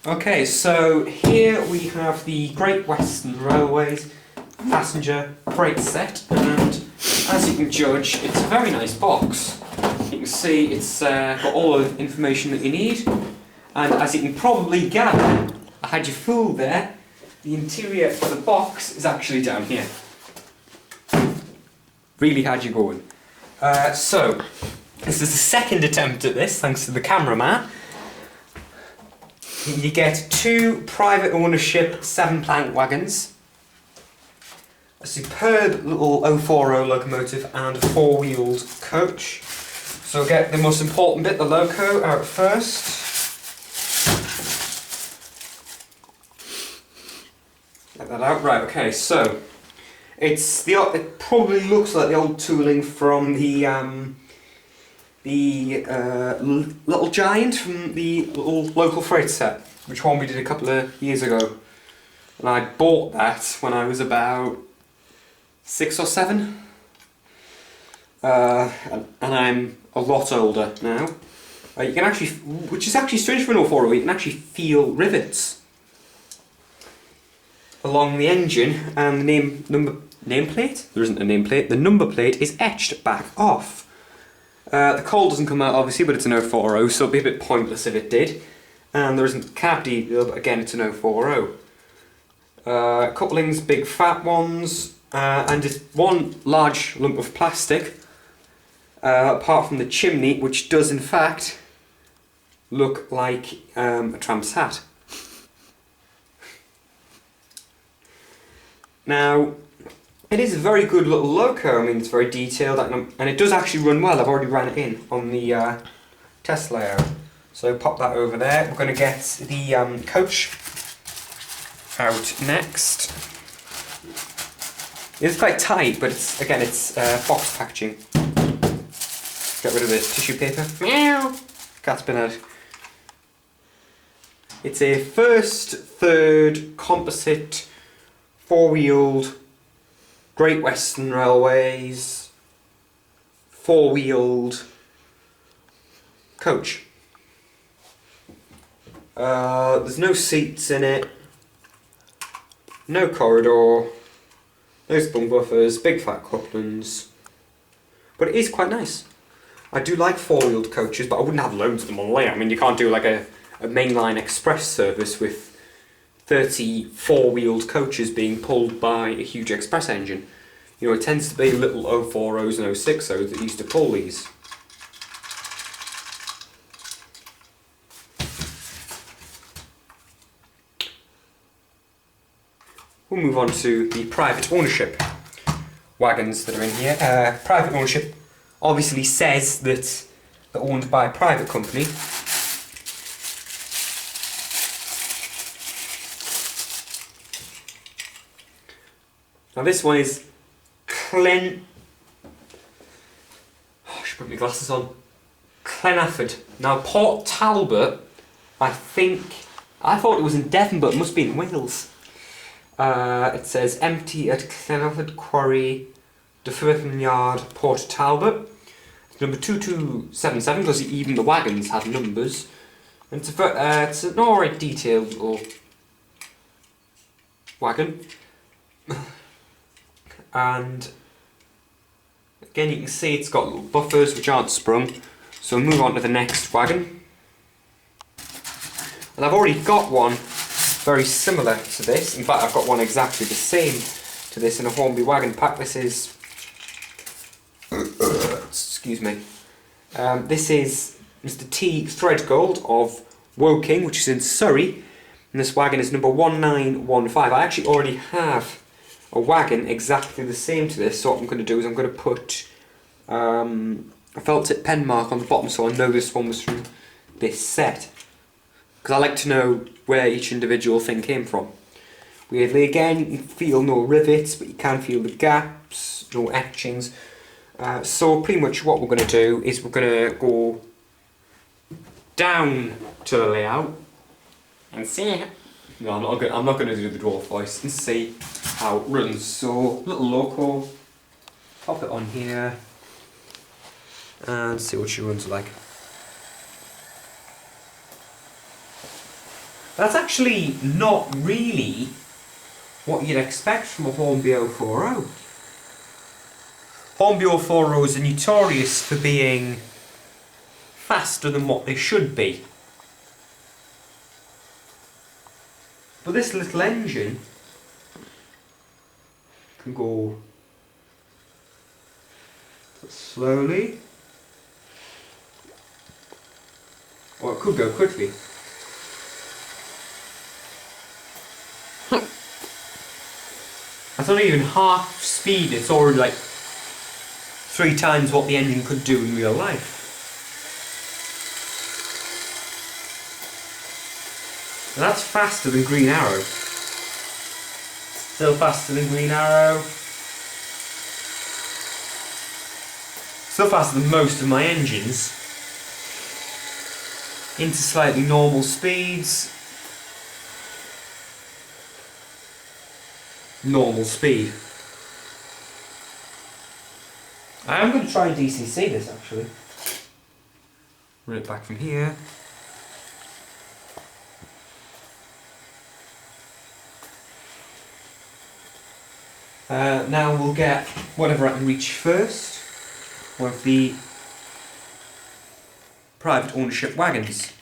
Okay, so here we have the Great Western Railways passenger freight set, and as you can judge, it's a very nice box. You can see it's got all the information that you need, and as you can probably gather, I had you fooled there, the interior of the box is actually down here. Really had you going. So, this is the second attempt at this, thanks to the cameraman. You get 2 private ownership 7-plank wagons, a superb little 040 locomotive, and a 4-wheeled coach. So get the most important bit, the loco, out first. Get that out. Right, okay, so it probably looks like the old tooling from the Little Giant from the little local freight set, which Hornby did a couple of years ago. And I bought that when I was about 6 or 7. And I'm a lot older now. You can actually, which is actually strange for an 040, you can actually feel rivets along the engine, and the nameplate? There isn't a nameplate. The number plate is etched back off. The coal doesn't come out obviously, but it's an 040, so it'd be a bit pointless if it did. And there isn't cab detail, but again it's an 040. Couplings, big fat ones, and just one large lump of plastic, apart from the chimney, which does in fact look like a tramp's hat. Now, it is a very good little loco. I mean, it's very detailed, and it does actually run well. I've already ran it in on the test layout. So pop that over there. We're going to get the coach out next. It's quite tight, but it's box packaging. Get rid of the tissue paper. Meow. Cat's been out. It's a first, third composite 4-wheeled Great Western Railways 4-wheeled coach. There's no seats in it, no corridor, no sprung buffers, big fat couplings, but it is quite nice. I do like 4-wheeled coaches, but I wouldn't have loads of them on layout. I mean, you can't do like a mainline express service with 30 4-wheeled coaches being pulled by a huge express engine. You know, it tends to be little 040s and 060s that used to pull these. We'll move on to the private ownership wagons that are in here. Private ownership obviously says that they're owned by a private company. Now this one is I should put my glasses on. Clenafford. Now Port Talbot, I thought it was in Devon, but it must be in Wales. It says empty at Clenafford Quarry, Dyffryn Yard, Port Talbot. It's number 2277, because even the wagons had numbers. And it's an alright detailed little wagon. And again, you can see it's got little buffers which aren't sprung. So we'll move on to the next wagon. And I've already got one very similar to this. In fact, I've got one exactly the same to this in a Hornby wagon pack. This is, excuse me, this is Mr. T. Threadgold of Woking, which is in Surrey. And this wagon is number 1915. I actually already have a wagon exactly the same to this, so what I'm going to do is I'm going to put a felt tip pen mark on the bottom so I know this one was from this set, because I like to know where each individual thing came from. Weirdly, again, you can feel no rivets, but you can feel the gaps, no etchings. So pretty much what we're going to do is we're going to go down to the layout and see. No, I'm not going to do the dwarf voice, and see how it runs. So, little loco, pop it on here, and see what she runs like. That's actually not really what you'd expect from a Hornby 040. Hornby 040s are notorious for being faster than what they should be. But this little engine can go slowly, or it could go quickly. That's not even half speed, it's already like 3 times what the engine could do in real life. And that's faster than Green Arrow. Still faster than Green Arrow. Still faster than most of my engines. Into slightly normal speeds. Normal speed. I am going to try and DCC this actually. Run it back from here. Now we'll get whatever I can reach first. One of the private ownership wagons.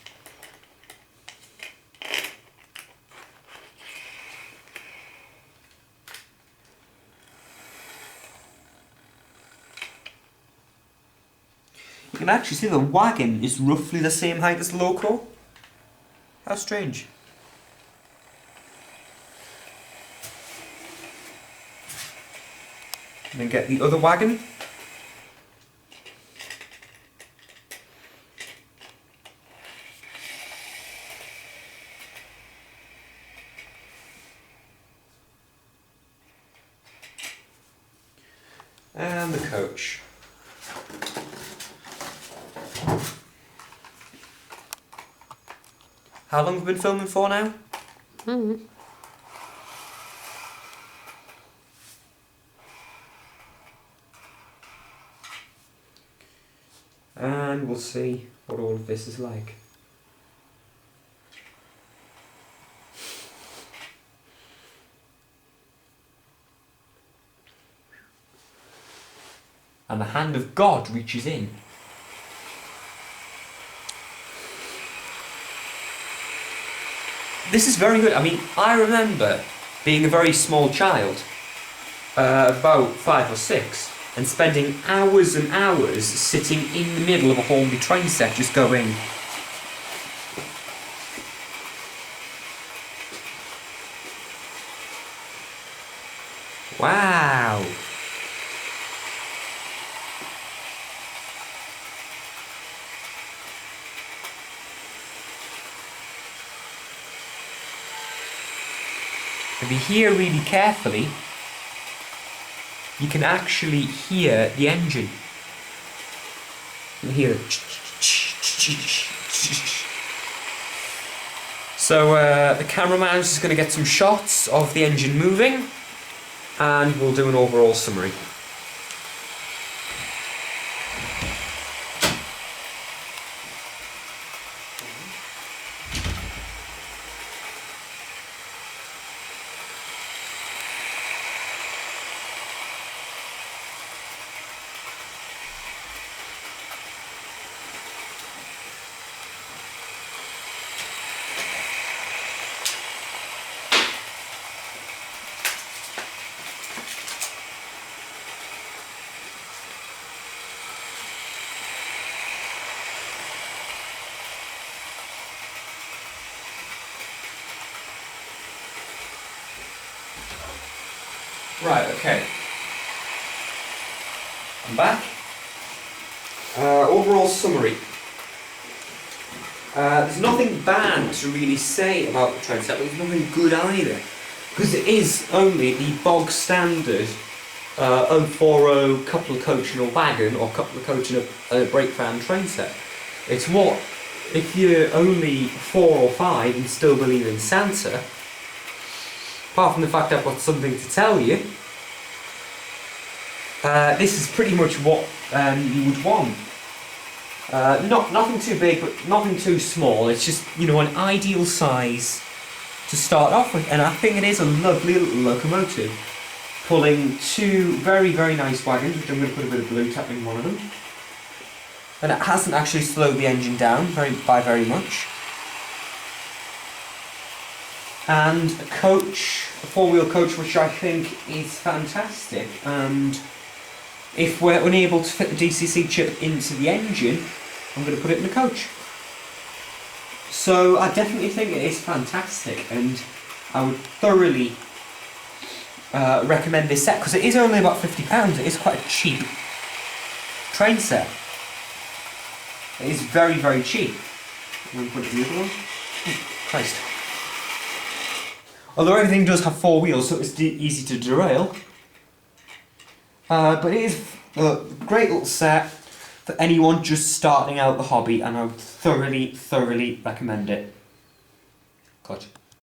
You can actually see the wagon is roughly the same height as the loco. How strange. And then get the other wagon. And the coach. How long have we been filming for now? And we'll see what all of this is like. And the hand of God reaches in. This is very good. I mean, I remember being a very small child, about 5 or 6, and spending hours and hours sitting in the middle of a Hornby train set just going, wow. If you hear really carefully, you can actually hear the engine. You can hear it. So the cameraman is going to get some shots of the engine moving, and we'll do an overall summary. Right, okay. I'm back. Overall summary. There's nothing bad to really say about the train set, but there's nothing good either. Because it is only the bog standard 040 couple of coach and a wagon, or couple of coach and a brake van train set. It's what, if you're only 4 or 5 and still believe in Santa, apart from the fact I've got something to tell you, this is pretty much what you would want. Nothing too big, but nothing too small. It's just, you know, an ideal size to start off with, and I think it is a lovely little locomotive, pulling two very, very nice wagons, which I'm going to put a bit of blue tap in one of them. And it hasn't actually slowed the engine down by very much. And a coach, a four-wheel coach, which I think is fantastic. And if we're unable to fit the DCC chip into the engine, I'm going to put it in the coach. So I definitely think it is fantastic, and I would thoroughly recommend this set, because it is only about £50. It is quite a cheap train set. It is very, very cheap. I'm going to put it in the other one. Oh, Christ. Although everything does have four wheels, so it's easy to derail. But it is a great little set for anyone just starting out the hobby, and I would thoroughly, thoroughly recommend it. Clutch.